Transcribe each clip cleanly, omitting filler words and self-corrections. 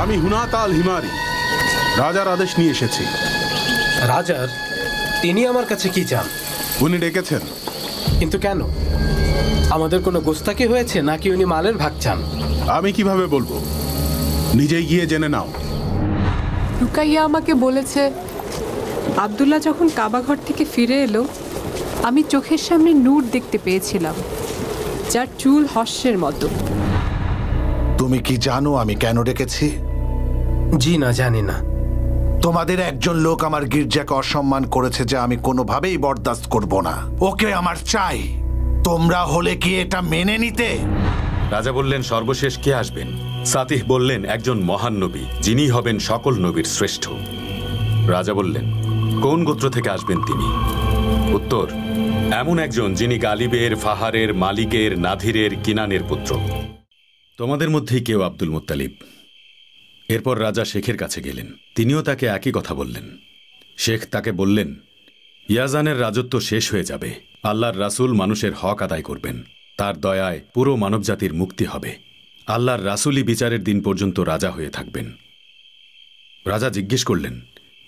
আমি হুনাতা আল হিমারি রাজার আদেশ নিয়ে এসেছি। রাজার? তিনি আমার কাছে কি চান? উনি ডেকেছেন। কিন্তু কেন? আমাদের কোনো গোস্তাকি হয়েছে নাকি উনি মালের ভাগ চান? আমি কিভাবে বলবো, নিজেই গিয়ে জেনে নাও। রুকাইয়া আমাকে বলেছে আব্দুল্লাহ যখন কাবাঘর থেকে ফিরে এলো আমি চোখের সামনে নূর দেখতে পেয়েছিলাম, যার চুল হর্ষের মতো। তুমি কি জানো আমি কেন ডেকেছি? জি না, জানি না। তোমাদের একজন লোক আমার গির্জাকে অসম্মান করেছে, যা আমি কোনোভাবেই বরদাস্ত করব না। ওকে আমার চাই। তোমরা হলে কি এটা মেনে নিতে? রাজা বললেন, সর্বশেষ কে আসবেন? সাতিহ বললেন, একজন মহান নবী, যিনি হবেন সকল নবীর শ্রেষ্ঠ। রাজা বললেন, কোন গোত্র থেকে আসবেন তিনি? উত্তর, এমন একজন যিনি গালিবের, ফাহারের, মালিকের, নাধিরের, কিনানের পুত্র। তোমাদের মধ্যেই কেউ আব্দুল মুত্তালিব। এরপর রাজা শেখের কাছে গেলেন। তিনিও তাকে একই কথা বললেন। শেখ তাকে বললেন, ইয়াজানের রাজত্ব শেষ হয়ে যাবে। আল্লাহর রাসূল মানুষের হক আদায় করবেন। তার দয়ায় পুরো মানবজাতির মুক্তি হবে। আল্লাহর রাসূলই বিচারের দিন পর্যন্ত রাজা হয়ে থাকবেন। রাজা জিজ্ঞেস করলেন,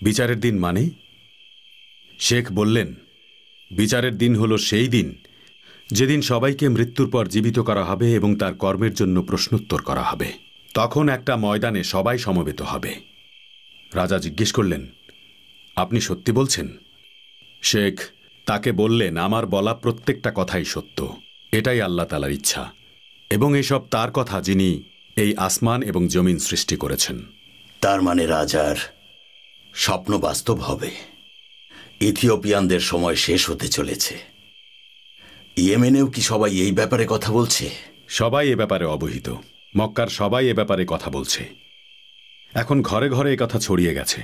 বিচারের দিন মানে? শেখ বললেন, বিচারের দিন হল সেই দিন যেদিন সবাইকে মৃত্যুর পর জীবিত করা হবে এবং তার কর্মের জন্য প্রশ্নোত্তর করা হবে। তখন একটা ময়দানে সবাই সমবেত হবে। রাজা জিজ্ঞেস করলেন, আপনি সত্যি বলছেন? শেখ তাকে বললেন, আমার বলা প্রত্যেকটা কথাই সত্য। এটাই আল্লাহ তাআলার ইচ্ছা এবং এসব তার কথা, যিনি এই আসমান এবং জমিন সৃষ্টি করেছেন। তার মানে রাজার স্বপ্ন বাস্তব হবে। ইথিওপিয়ানদের সময় শেষ হতে চলেছে। ইয়েমেনেও কি সবাই এই ব্যাপারে কথা বলছে? সবাই এ ব্যাপারে অবহিত। মক্কার সবাই এ ব্যাপারে কথা বলছে। এখন ঘরে ঘরে এ কথা ছড়িয়ে গেছে।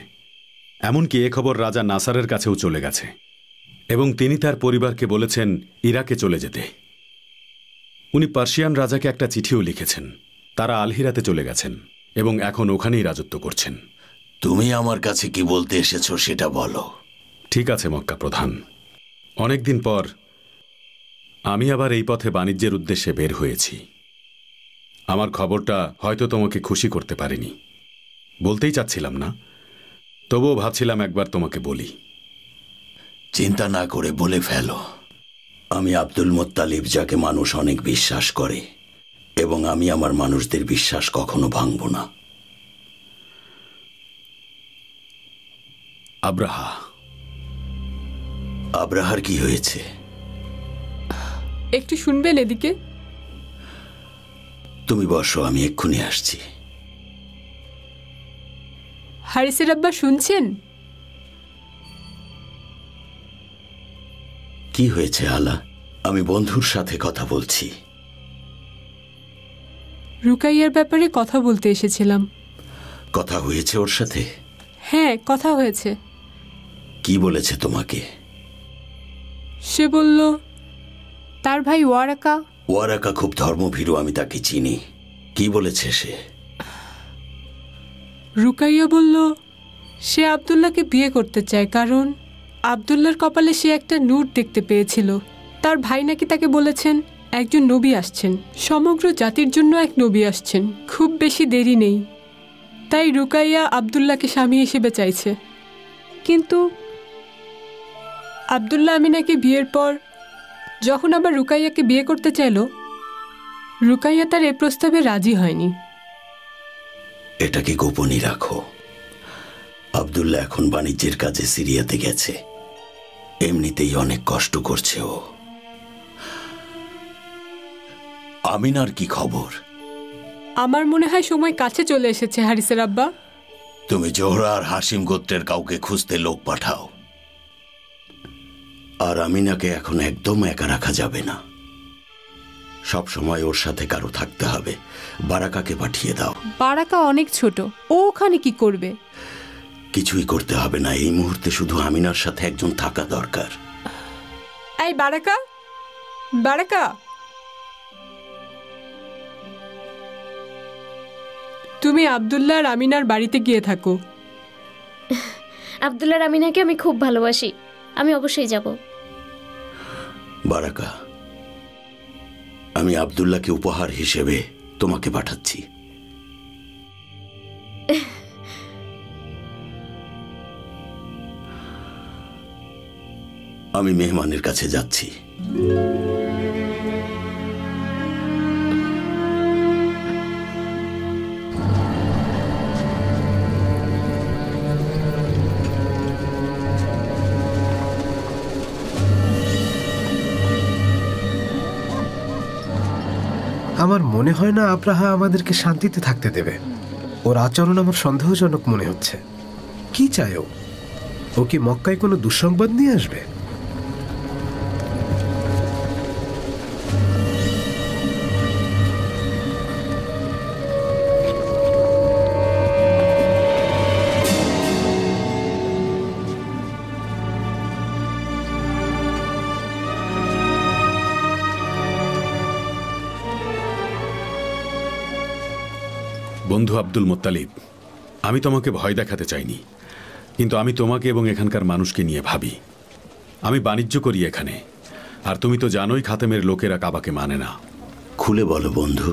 এমনকি এ খবর রাজা নাসারের কাছেও চলে গেছে এবং তিনি তার পরিবারকে বলেছেন ইরাকে চলে যেতে। উনি পার্সিয়ান রাজাকে একটা চিঠিও লিখেছেন। তারা আলহিরাতে চলে গেছেন এবং এখন ওখানেই রাজত্ব করছেন। তুমি আমার কাছে কি বলতে এসেছো সেটা বলো। ঠিক আছে মক্কা প্রধান, অনেকদিন পর আমি আবার এই পথে বাণিজ্যের উদ্দেশ্যে বের হয়েছি। আমার খবরটা হয়তো তোমাকে খুশি করতে পারিনি, বলতেই চাচ্ছিলাম না, তবুও ভাবছিলাম একবার তোমাকে বলি। চিন্তা না করে বলে ফেলো। আমি আব্দুল মুত্তালিব, যাকে মানুষ অনেক বিশ্বাস করে, এবং আমি আমার মানুষদের বিশ্বাস কখনো ভাঙব না। আব্রাহা। আব্রাহার কি হয়েছে? একটু শুনবেন এদিকে? তুমি বসো, আমি এক্ষুনি আসছি। হারিসের আব্বা শুনছেন? কি হয়েছে আলা? আমি বন্ধুর সাথে কথা বলছি। রুকাইয়ার ব্যাপারে কথা বলতে এসেছিলাম। কথা হয়েছে ওর সাথে? হ্যাঁ, কথা হয়েছে। কি বলেছে তোমাকে? সে বলল তার ভাই ওয়ারাকা। ওয়ারাকা খুব ধর্মভীরু, আমি তাকে চিনি। কি বলেছে সে? রুকাইয়া বলল সে আব্দুল্লাহকে বিয়ে করতে চায়, কারণ আব্দুল্লাহর কপালে সে একটা নূর দেখতে পেয়েছিল। তার ভাই নাকি তাকে বলেছেন একজন নবী আসছেন, সমগ্র জাতির জন্য এক নবী আসছেন, খুব বেশি দেরি নেই। তাই রুকাইয়া আব্দুল্লাহকে স্বামী হিসেবে চাইছে। কিন্তু আব্দুল্লাহ আমিনাকে বিয়ের পর যখন আবার রুকাইয়াকে বিয়ে করতে চাইল, রুকাইয়া তার এ প্রস্তাবে রাজি হয়নি। এটাকে গোপনই রাখো। আব্দুল্লাহ এখন বাণিজ্যের কাজে সিরিয়াতে গেছে। এমনিতেই অনেক কষ্ট করছে ও। আমিনার কি খবর? আমার মনে হয় সময় কাছে চলে এসেছে হারিসের আব্বা। তুমি জোহরা আর হাসিম গোত্রের কাউকে খুঁজতে লোক পাঠাও। আর আমিনাকে এখন একদম একা রাখা যাবে না। সব সময় ওর সাথে কারো থাকতে হবে। বারাকাকে পাঠিয়ে দাও। বারাকা অনেক ছোট, ও ওখানে কি করবে? কিছুই করতে হবে না, এই মুহূর্তে শুধু আমিনার সাথে একজন থাকা দরকার। এই বারাকা, বারাকা, তুমি আব্দুল্লাহ আর আমিনার বাড়িতে গিয়ে থাকো। আব্দুল্লাহ আর আমিনাকে আমি খুব ভালোবাসি, আমি অবশ্যই যাব। বারাকা, আমি আব্দুল্লাহকে উপহার হিসেবে তোমাকে পাঠাচ্ছি। আমি মেহমানের কাছে যাচ্ছি। আমার মনে হয় না আব্রাহা আমাদেরকে শান্তিতে থাকতে দেবে। ওর আচরণ আমার সন্দেহজনক মনে হচ্ছে। কি চায় ও কি মক্কায় কোনো দুঃসংবাদ নিয়ে আসবে? বন্ধু আব্দুল মোত্তালিব, আমি তোমাকে ভয় দেখাতে চাইনি, কিন্তু আমি তোমাকে এবং এখানকার মানুষকে নিয়ে ভাবি। আমি বাণিজ্য করি এখানে, আর তুমি তো জানোই খাতেমের লোকেরা কাবাকে মানে না। খুলে বলো বন্ধু,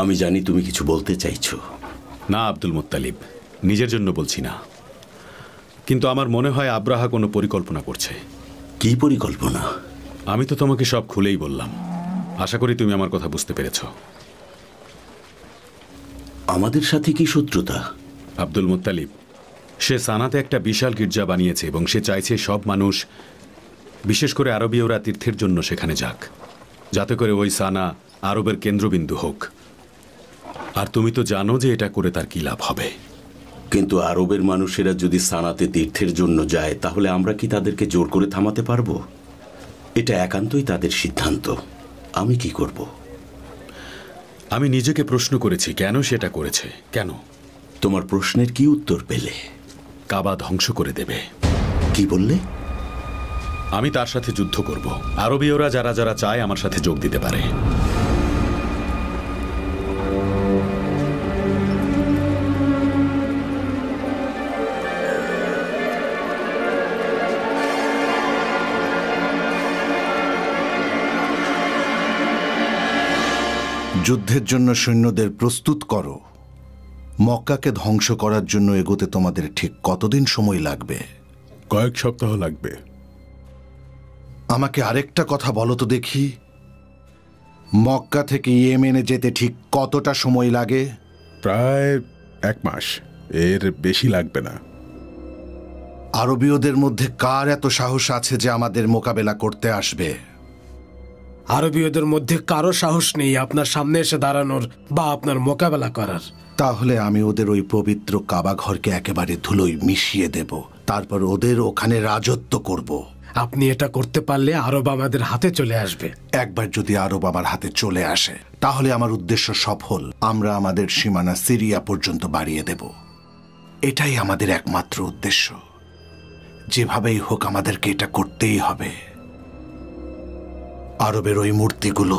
আমি জানি তুমি কিছু বলতে চাইছো। না আব্দুল মোত্তালিব, নিজের জন্য বলছি না, কিন্তু আমার মনে হয় আব্রাহা কোনো পরিকল্পনা করছে। কি পরিকল্পনা? আমি তো তোমাকে সব খুলেই বললাম, আশা করি তুমি আমার কথা বুঝতে পেরেছো। আমাদের সাথে কি শত্রুতা? আব্দুল মোত্তালিব, সে সানাতে একটা বিশাল গির্জা বানিয়েছে এবং সে চাইছে সব মানুষ, বিশেষ করে আরবীয়রা, তীর্থের জন্য সেখানে যাক, যাতে করে ওই সানা আরবের কেন্দ্রবিন্দু হোক। আর তুমি তো জানো যে এটা করে তার কি লাভ হবে। কিন্তু আরবের মানুষেরা যদি সানাতে তীর্থের জন্য যায়, তাহলে আমরা কি তাদেরকে জোর করে থামাতে পারবো? এটা একান্তই তাদের সিদ্ধান্ত। আমি কি করব? আমি নিজেকে প্রশ্ন করেছি কেন সেটা করেছে। কেন? তোমার প্রশ্নের কি উত্তর পেলে? কাবা ধ্বংস করে দেবে। কি বললে? আমি তার সাথে যুদ্ধ করব। আরবীয়রা যারা যারা চায় আমার সাথে যোগ দিতে পারে। যুদ্ধের জন্য সৈন্যদের প্রস্তুত করো। মক্কাকে ধ্বংস করার জন্য এগোতে তোমাদের ঠিক কতদিন সময় লাগবে? কয়েক সপ্তাহ লাগবে। আমাকে আরেকটা কথা বলো তো দেখি, মক্কা থেকে ইয়েমেনে যেতে ঠিক কতটা সময় লাগে? প্রায় 1 মাস, এর বেশি লাগবে না। আরবীয়দের মধ্যে কার এত সাহস আছে যে আমাদের মোকাবেলা করতে আসবে? আরবীয়দের মধ্যে কারো সাহস নেই আপনার সামনে এসে দাঁড়ানোর বা আপনার মোকাবেলা করার। তাহলে আমি ওদের ওই পবিত্র কাবা ঘরকে একেবারে ধুলোয় মিশিয়ে দেব, তারপর ওদের ওখানে রাজত্ব করব। আপনি এটা করতে পারলে আরব আমাদের হাতে চলে আসবে। একবার যদি আরব আমার হাতে চলে আসে, তাহলে আমার উদ্দেশ্য সফল। আমরা আমাদের সীমানা সিরিয়া পর্যন্ত বাড়িয়ে দেব। এটাই আমাদের একমাত্র উদ্দেশ্য। যেভাবেই হোক আমাদেরকে এটা করতেই হবে। আরবের ওই মূর্তিগুলো,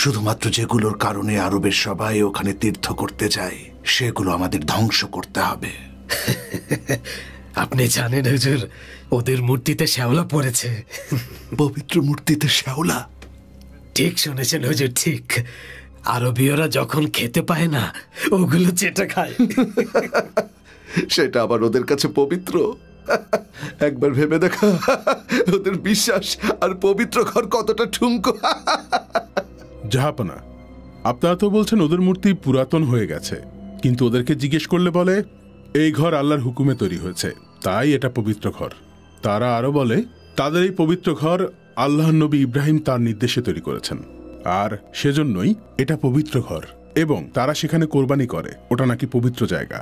শুধুমাত্র যেগুলোর কারণে আরবের সবাই ওখানে তীর্থ করতে যায়, সেগুলো আমাদের ধ্বংস করতে হবে। আপনি জানেন হুজুর, ওদের মূর্তিতে শ্যাওলা পড়েছে। পবিত্র মূর্তিতে শ্যাওলা? ঠিক শুনেছেন হুজুর, ঠিক। আরবীয়রা যখন খেতে পায় না, ওগুলো চেটে খায়। সেটা আবার ওদের কাছে পবিত্র? একবার ভেবে দেখা, ওদের বিশ্বাস আর পবিত্র ঘর কতটা ঠুনকো। জাহাপনা, আপনারা তো বলছেন ওদের মূর্তি পুরাতন হয়ে গেছে, কিন্তু ওদেরকে জিজ্ঞেস করলে বলে এই ঘর আল্লাহর হুকুমে তৈরি হয়েছে, তাই এটা পবিত্র ঘর। তারা আরো বলে তাদের এই পবিত্র ঘর আল্লাহর নবী ইব্রাহিম তার নির্দেশে তৈরি করেছেন, আর সেজন্যই এটা পবিত্র ঘর, এবং তারা সেখানে কোরবানি করে। ওটা নাকি পবিত্র জায়গা।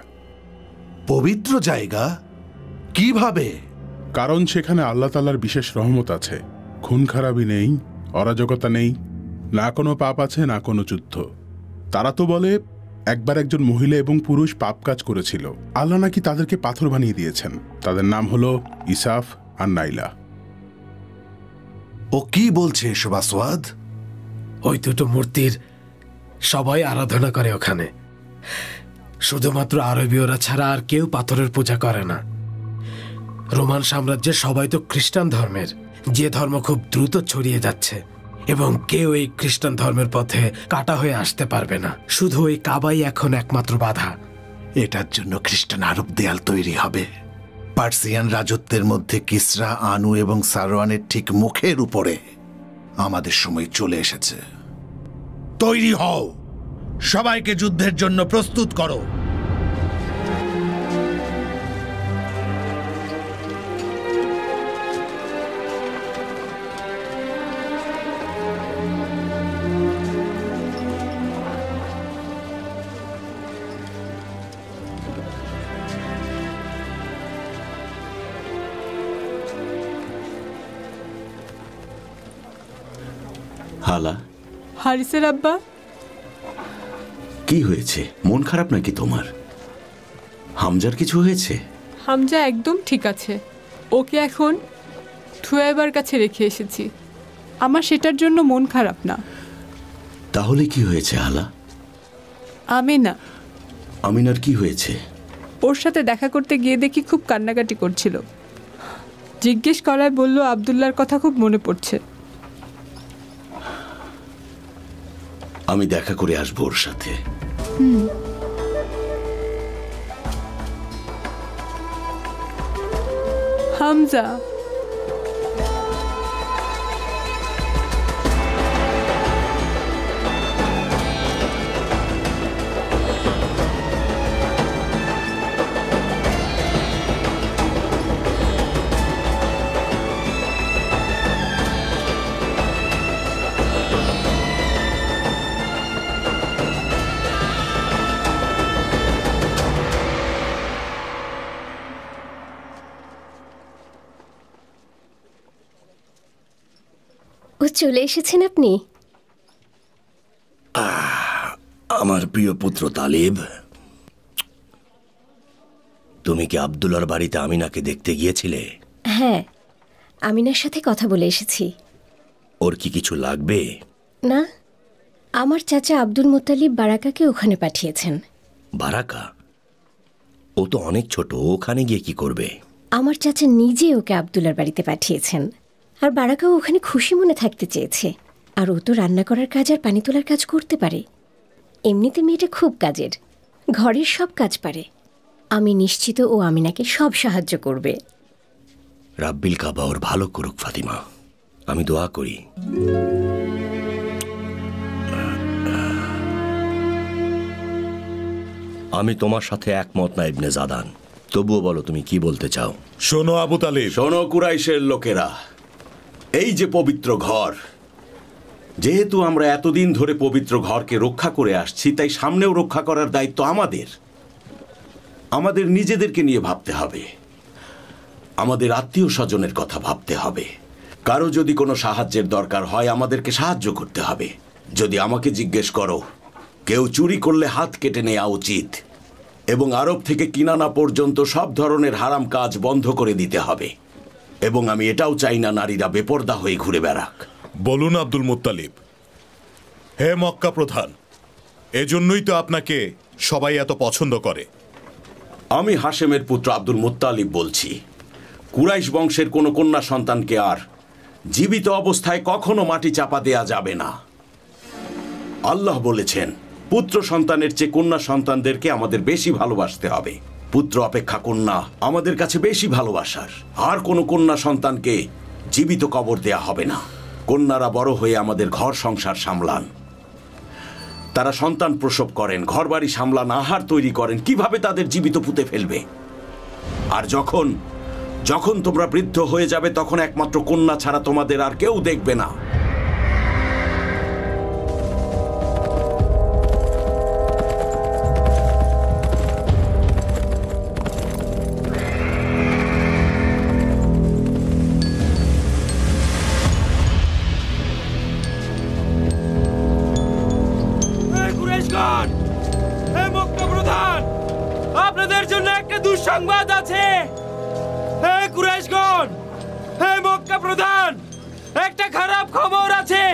পবিত্র জায়গা? কিভাবে? কারণ সেখানে আল্লাহ তাআলার বিশেষ রহমত আছে। খুন খারাপি নেই, অরাজকতা নেই, না কোনো পাপ আছে, না কোনো যুদ্ধ। তারা তো বলে একবার একজন মহিলা এবং পুরুষ পাপ কাজ করেছিল, আল্লাহ নাকি তাদেরকে পাথর বানিয়ে দিয়েছেন। তাদের নাম হলো ইসাফ আর নাইলা। ও কি বলছে এসব আসওয়াদ? ওই দুটো মূর্তির সবাই আরাধনা করে ওখানে। শুধুমাত্র আরবীয়রা ছাড়া আর কেউ পাথরের পূজা করে না। রোমান সাম্রাজ্যে সবাই তো খ্রিস্টান ধর্মের, যে ধর্ম খুব দ্রুত ছড়িয়ে যাচ্ছে, এবং কেউ এই খ্রিস্টান ধর্মের পথে কাটা হয়ে আসতে পারবে না। শুধু ওই কাবাই এখন একমাত্র বাধা। এটার জন্য খ্রিস্টান আরব দেয়াল তৈরি হবে। পার্সিয়ান রাজত্বের মধ্যে কিসরা, আনু এবং সারওয়ানের ঠিক মুখের উপরে আমাদের সময় চলে এসেছে। তৈরি হও, সবাইকে যুদ্ধের জন্য প্রস্তুত করো। হালা, হারিসের আব্বা, কি হয়েছে? মন খারাপ নাকি তোমার? হামজার কিছু হয়েছে? হামজা একদম ঠিক আছে। ওকে এখন থুয়াইবার কাছে রেখে এসেছি। আমার সেটার জন্য মন খারাপ না। তাহলে কি হয়েছে হালা? আমিনা, আমিনার কি হয়েছে? ওর সাথে দেখা করতে গিয়ে দেখি খুব কান্নাকাটি করছিল। জিজ্ঞেস করায় বলল আব্দুল্লাহর কথা খুব মনে পড়ছে। আমি দেখা করে আসবো ওর সাথে। হামজা, ও চলে এসেছেন আপনি? আমার প্রিয় পুত্র তালিব, তুমি কি আব্দুল্লাহর বাড়িতে আমিনাকে দেখতে গিয়েছিলে? হ্যাঁ, আমিনার সাথে কথা বলে এসেছি। ওর কি কিছু লাগবে? না, আমার চাচা আব্দুল মুত্তালিব বারাকাকে ওখানে পাঠিয়েছেন। বারাকা? ও তো অনেক ছোট, ওখানে গিয়ে কি করবে? আমার চাচা নিজে ওকে আব্দুল্লার বাড়িতে পাঠিয়েছেন। আর বারাকাও ওখানে খুশি মনে থাকতে চেয়েছে। আর ও তো রান্না করার কাজ আর পানি তোলার কাজ করতে পারে। এমনিতে মেয়েটা খুব কাজের, ঘরের সব কাজ পারে। আমি নিশ্চিত ও আমিনাকে সব সাহায্য করবে। রাব্বিল কাবা ওর ভালো করুক ফাতিমা, আমি দোয়া করি। আমি তোমার সাথে একমত না ইবনে জাদান, তবুও বলো তুমি কি বলতে চাও। শোনো আবু তালিব, শোনো কুরাইশের লোকেরা, এই যে পবিত্র ঘর, যেহেতু আমরা এতদিন ধরে পবিত্র ঘরকে রক্ষা করে আসছি, তাই সামনেও রক্ষা করার দায়িত্ব আমাদের। আমাদের নিজেদেরকে নিয়ে ভাবতে হবে, আমাদের আত্মীয় স্বজনের কথা ভাবতে হবে। কারো যদি কোনো সাহায্যের দরকার হয় আমাদেরকে সাহায্য করতে হবে। যদি আমাকে জিজ্ঞেস করো, কেউ চুরি করলে হাত কেটে নেওয়া উচিত এবং আরব থেকে কিনানা পর্যন্ত সব ধরনের হারাম কাজ বন্ধ করে দিতে হবে। এবং আমি এটাও চাই না নারীরা বেপরদা হয়ে ঘুরে বেড়াক। বলুন আব্দুল মুত্তালিব। হে মক্কা প্রধান, এজন্যই তো আপনাকে সবাই এত পছন্দ করে। আমি হাশেমের পুত্র আব্দুল মুত্তালিব বলছি। কুরাইশ বংশের কোনো কন্যা সন্তানকে আর জীবিত অবস্থায় কখনো মাটি চাপা দেয়া যাবে না। আল্লাহ বলেছেন, পুত্র সন্তানের চেয়ে কন্যা সন্তানদেরকে আমাদের বেশি ভালোবাসতে হবে। পুত্র অপেক্ষা কন্যা আমাদের কাছে বেশি ভালোবাসার। আর কোনো কন্যা সন্তানকে জীবিত কবর দেয়া হবে না। কন্যারা বড় হয়ে আমাদের ঘর সংসার সামলান, তারা সন্তান প্রসব করেন, ঘরবাড়ি সামলান, আহার তৈরি করেন। কিভাবে তাদের জীবিত পুঁতে ফেলবে? আর যখন যখন তোমরা বৃদ্ধ হয়ে যাবে, তখন একমাত্র কন্যা ছাড়া তোমাদের আর কেউ দেখবে না। আপনাদের জন্য একটা দুঃসংবাদ আছে। হে কুরাইশগণ, হে মক্কা প্রধান, একটা খারাপ খবর আছে।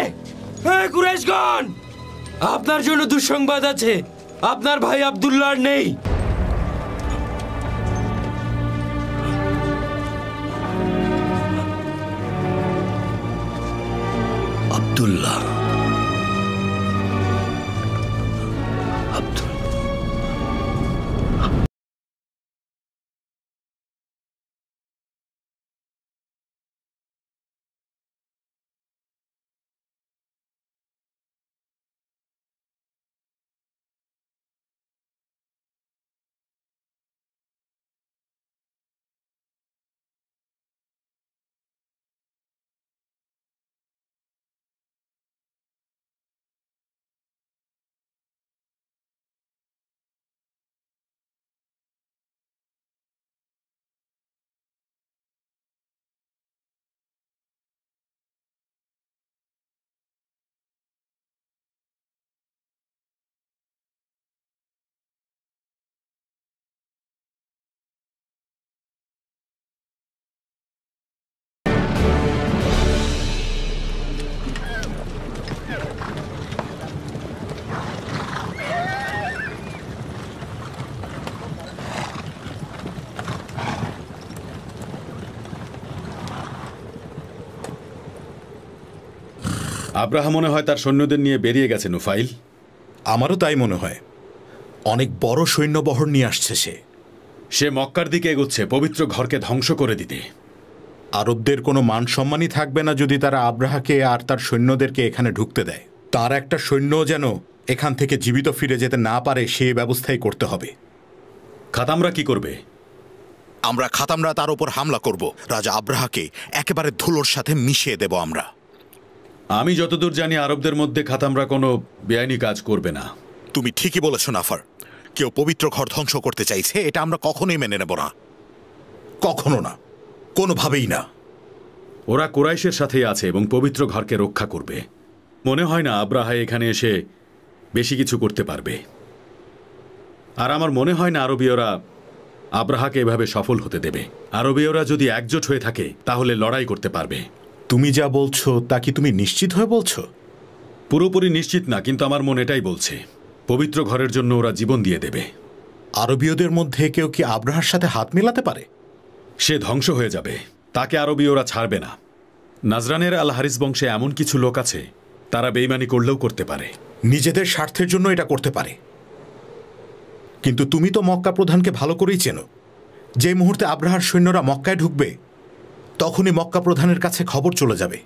হে কুরাইশগণ, আপনার জন্য দুঃসংবাদ আছে। আপনার ভাই আব্দুল্লাহ নেই। আব্দুল্লাহ, আব্রাহা মনে হয় তার সৈন্যদের নিয়ে বেরিয়ে গেছে নুফাইল। আমারও তাই মনে হয়। অনেক বড় সৈন্যবহর নিয়ে আসছে সে মক্কার দিকে এগোচ্ছে পবিত্র ঘরকে ধ্বংস করে দিতে। আরবদের কোনো মান সম্মানই থাকবে না যদি তারা আব্রাহাকে আর তার সৈন্যদেরকে এখানে ঢুকতে দেয়। তার একটা সৈন্য যেন এখান থেকে জীবিত ফিরে যেতে না পারে সেই ব্যবস্থাই করতে হবে। খাতামরা কি করবে? খাতামরা তার উপর হামলা করব। রাজা আব্রাহাকে একেবারে ধুলোর সাথে মিশিয়ে দেব আমরা। আমি যতদূর জানি আরবদের মধ্যে খাতামরা কোনো বেআইনি কাজ করবে না। তুমি ঠিকই বলেছ নাফার। কেউ পবিত্র ঘর ধ্বংস করতে চাইছে, এটা আমরা কখনোই মেনে নেব না। কখনো না, কোনোভাবেই না। ওরা কুরাইশের সাথেই আছে এবং পবিত্র ঘরকে রক্ষা করবে। মনে হয় না আব্রাহা এখানে এসে বেশি কিছু করতে পারবে। আর আমার মনে হয় না আরবীয়রা আব্রাহাকে এভাবে সফল হতে দেবে। আরবীয়রা যদি একজোট হয়ে থাকে তাহলে লড়াই করতে পারবে। তুমি যা বলছো তা কি তুমি নিশ্চিত হয়ে বলছো? পুরোপুরি নিশ্চিত না, কিন্তু আমার মন এটাই বলছে পবিত্র ঘরের জন্য ওরা জীবন দিয়ে দেবে। আরবীয়দের মধ্যে কেউ কি আব্রাহার সাথে হাত মেলাতে পারে? সে ধ্বংস হয়ে যাবে, তাকে আরবীয়রা ছাড়বে না। নাজরানের আল হারিস বংশে এমন কিছু লোক আছে তারা বেইমানি করলেও করতে পারে, নিজেদের স্বার্থের জন্য এটা করতে পারে। কিন্তু তুমি তো মক্কা প্রধানকে ভালো করেই চেনো। যে মুহূর্তে আব্রাহার সৈন্যরা মক্কায় ঢুকবে তখনই মক্কা প্রধানের কাছে খবর চলে যাবে।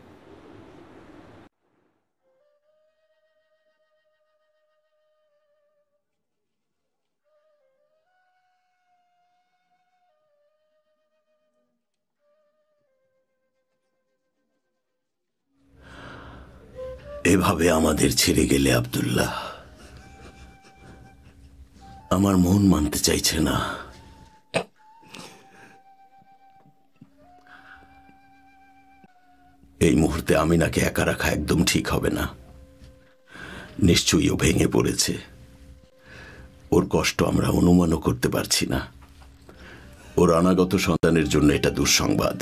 এভাবে আমাদের ছেড়ে গেলে আব্দুল্লাহ, আমার মন মানতে চাইছে না। এই মুহূর্তে আমিনাকে একা রাখা একদম ঠিক হবে না। নিশ্চয়ই ও ভেঙে পড়েছে। ওর কষ্ট আমরা অনুমানও করতে পারছি না। ওর অনাগত সন্তানের জন্য এটা দুঃসংবাদ।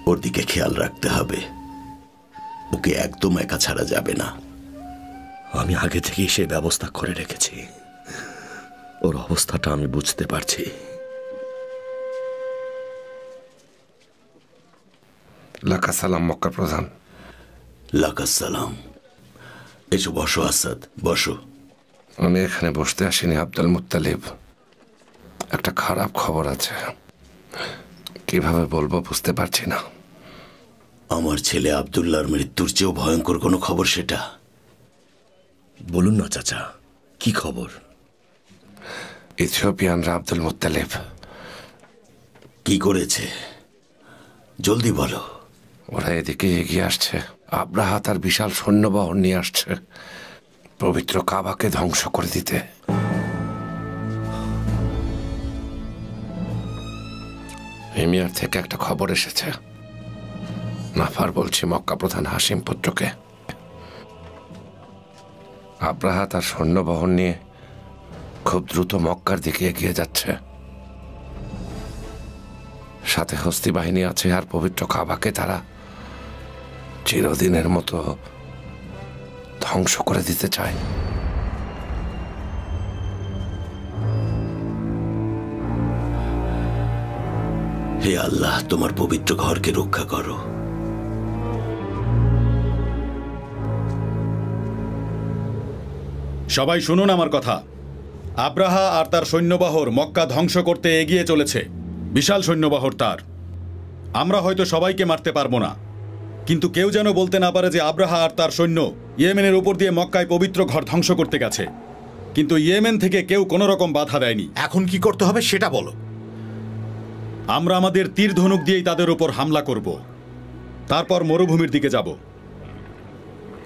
ওর দিকে খেয়াল রাখতে হবে। ওকে একদম একা ছাড়া যাবে না। আমি আগে থেকেই সেই ব্যবস্থা করে রেখেছি। ওর অবস্থাটা আমি বুঝতে পারছি। লাকাসালাম মক্কা প্রধান। লাকাসালাম। এসো বসো আসাদ, বসো। আমি এখানে বসতে আসিনি আব্দুল মুত্তালিব। একটা খারাপ খবর আছে, কিভাবে বলবো বুঝতে পারছি না। আমার ছেলে আব্দুল্লাহর মৃত্যুর চেয়েও ভয়ঙ্কর কোনো খবর সেটা? বলুন না চাচা, কি খবর? ইথিওপিয়ানরা আব্দুল মুত্তালিব। কি করেছে জলদি বলো। ওরা এদিকে এগিয়ে আসছে। আব্রাহা তার বিশাল সৈন্যবহর নিয়ে আসছে পবিত্র কাবাকে ধ্বংস করে দিতে। হিমিয়ার থেকে একটা খবর এসেছে। নাফার বলছি, মক্কা প্রধান হাসিম পুত্রকে। আব্রাহা তার সৈন্যবহর নিয়ে খুব দ্রুত মক্কার দিকে এগিয়ে যাচ্ছে। সাথে হস্তি বাহিনী আছে, আর পবিত্র কাবাকে তারা চিরদিনের মতো ধ্বংস করে দিতে চায়। হে আল্লাহ, তোমার পবিত্র ঘরকে রক্ষা করো। সবাই শুনুন আমার কথা। আব্রাহা আর তার সৈন্যবহর মক্কা ধ্বংস করতে এগিয়ে চলেছে। বিশাল সৈন্যবহর তার। আমরা হয়তো সবাইকে মারতে পারবো না, কিন্তু কেউ যেন বলতে না পারে যে আব্রাহা আর তার সৈন্য ইয়েমেনের উপর দিয়ে মক্কায় পবিত্র ঘর ধ্বংস করতে গেছে। কিন্তু ইয়েমেন থেকে কেউ কোনো রকম বাধা দেয়নি। এখন কি করতে হবে সেটা বলো। আমরা আমাদের তীর ধনুক দিয়েই তাদের উপর হামলা করব। তারপর মরুভূমির দিকে যাব।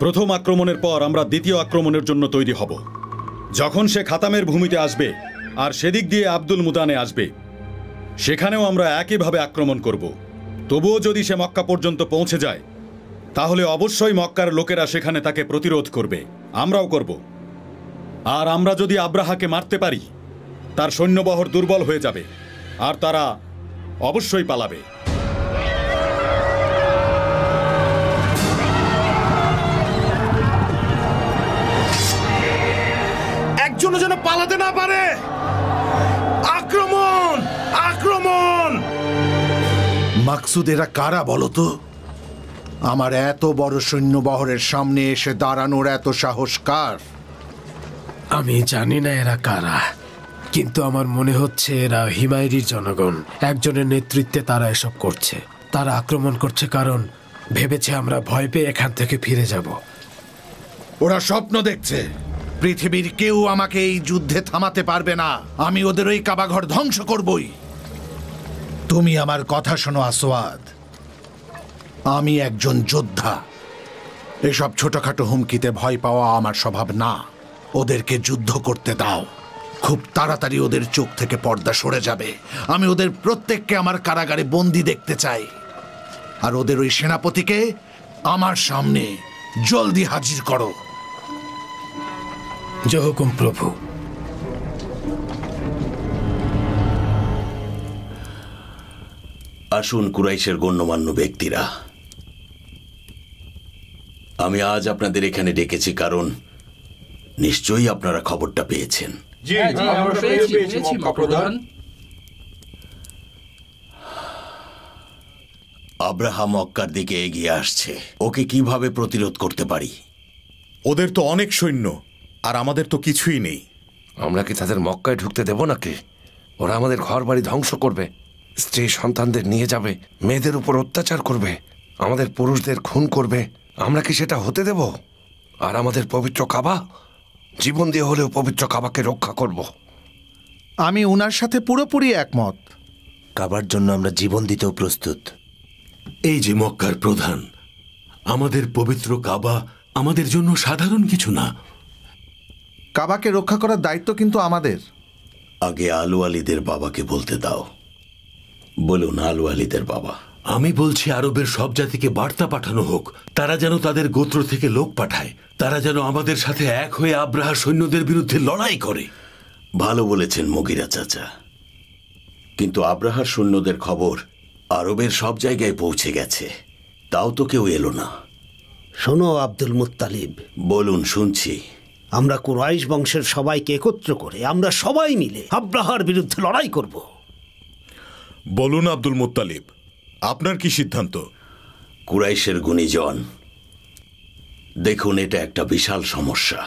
প্রথম আক্রমণের পর আমরা দ্বিতীয় আক্রমণের জন্য তৈরি হব। যখন সে খাতামের ভূমিতে আসবে আর সেদিক দিয়ে আব্দুল মুতানে আসবে, সেখানেও আমরা একইভাবে আক্রমণ করব। তবুও যদি সে মক্কা পর্যন্ত পৌঁছে যায়, তাহলে অবশ্যই মক্কার লোকেরা সেখানে তাকে প্রতিরোধ করবে। আমরাও করব। আর আমরা যদি আব্রাহাকে মারতে পারি, তার সৈন্যবহর দুর্বল হয়ে যাবে আর তারা অবশ্যই পালাবে। একজনও যেন পালাতে না পারে। আক্রমণ! আক্রমণ! মাকসুদ এরা কারা বলো তো? আমার এত বড় সৈন্যবহরের সামনে এসে দাঁড়ানোর এত সাহস কার? আমি জানি না এরা কারা, কিন্তু আমার মনে হচ্ছে এরা হিমায়রির জনগণ। একজনের নেতৃত্বে তারা এসব করছে। তারা আক্রমণ করছে কারণ ভেবেছে আমরা ভয় পেয়ে এখান থেকে ফিরে যাব। ওরা স্বপ্ন দেখছে। পৃথিবীর কেউ আমাকে এই যুদ্ধে থামাতে পারবে না। আমি ওদের ওই কাবাঘর ধ্বংস করবই। তুমি আমার কথা শোনো আসওয়াদ, আমি একজন যোদ্ধা। এসব ছোটখাটো হুমকিতে ভয় পাওয়া আমার স্বভাব না। ওদেরকে যুদ্ধ করতে দাও। খুব তাড়াতাড়ি ওদের চোখ থেকে পর্দা সরে যাবে। আমি ওদের প্রত্যেককে আমার কারাগারে বন্দি দেখতে চাই। আর ওদের ওই সেনাপতিকে আমার সামনে জলদি হাজির করো। জয় হুকুম প্রভু। আসুন কুরাইশের গণ্যমান্য ব্যক্তিরা, আমি আজ আপনাদের এখানে ডেকেছি কারণ নিশ্চয়ই আপনারা খবরটা পেয়েছেন। আব্রাহা মক্কার দিকে এগিয়ে আসছে। ওকে কিভাবে প্রতিরোধ করতে পারি? ওদের তো অনেক সৈন্য, আর আমাদের তো কিছুই নেই। আমরা কি তাদের মক্কায় ঢুকতে দেব নাকি? ওরা আমাদের ঘর বাড়ি ধ্বংস করবে, স্ত্রী সন্তানদের নিয়ে যাবে, মেয়েদের উপর অত্যাচার করবে, আমাদের পুরুষদের খুন করবে। আমরা কি সেটা হতে দেব? আর আমাদের পবিত্র কাবা, জীবন দিয়ে হলেও পবিত্র কাবাকে রক্ষা করব। আমি ওনার সাথে পুরোপুরি একমত। কাবার জন্য আমরা জীবন দিতেও প্রস্তুত। এই যে মক্কার প্রধান, আমাদের পবিত্র কাবা আমাদের জন্য সাধারণ কিছু না। কাবাকে রক্ষা করার দায়িত্ব কিন্তু আমাদের। আগে আলু আলীদের বাবাকে বলতে দাও। বলুন আলু আলীদের বাবা। আমি বলছি আরবের সব জাতিকে বার্তা পাঠানো হোক, তারা যেন তাদের গোত্র থেকে লোক পাঠায়, তারা যেন আমাদের সাথে এক হয়ে আব্রাহার সৈন্যদের বিরুদ্ধে লড়াই করে। ভালো বলেছেন মগিরা চাচা, কিন্তু আব্রাহার সৈন্যদের খবর আরবের সব জায়গায় পৌঁছে গেছে, তাও তো কেউ এলো না। শোনো আব্দুল মুত্তালিব। বলুন, শুনছি। আমরা কুরাইশ বংশের সবাইকে একত্র করে আমরা সবাই মিলে আব্রাহার বিরুদ্ধে লড়াই করব। বলুন আব্দুল মুত্তালিব, আপনার কি সিদ্ধান্ত? কুরাইশের গুণীজন, দেখুন এটা একটা বিশাল সমস্যা।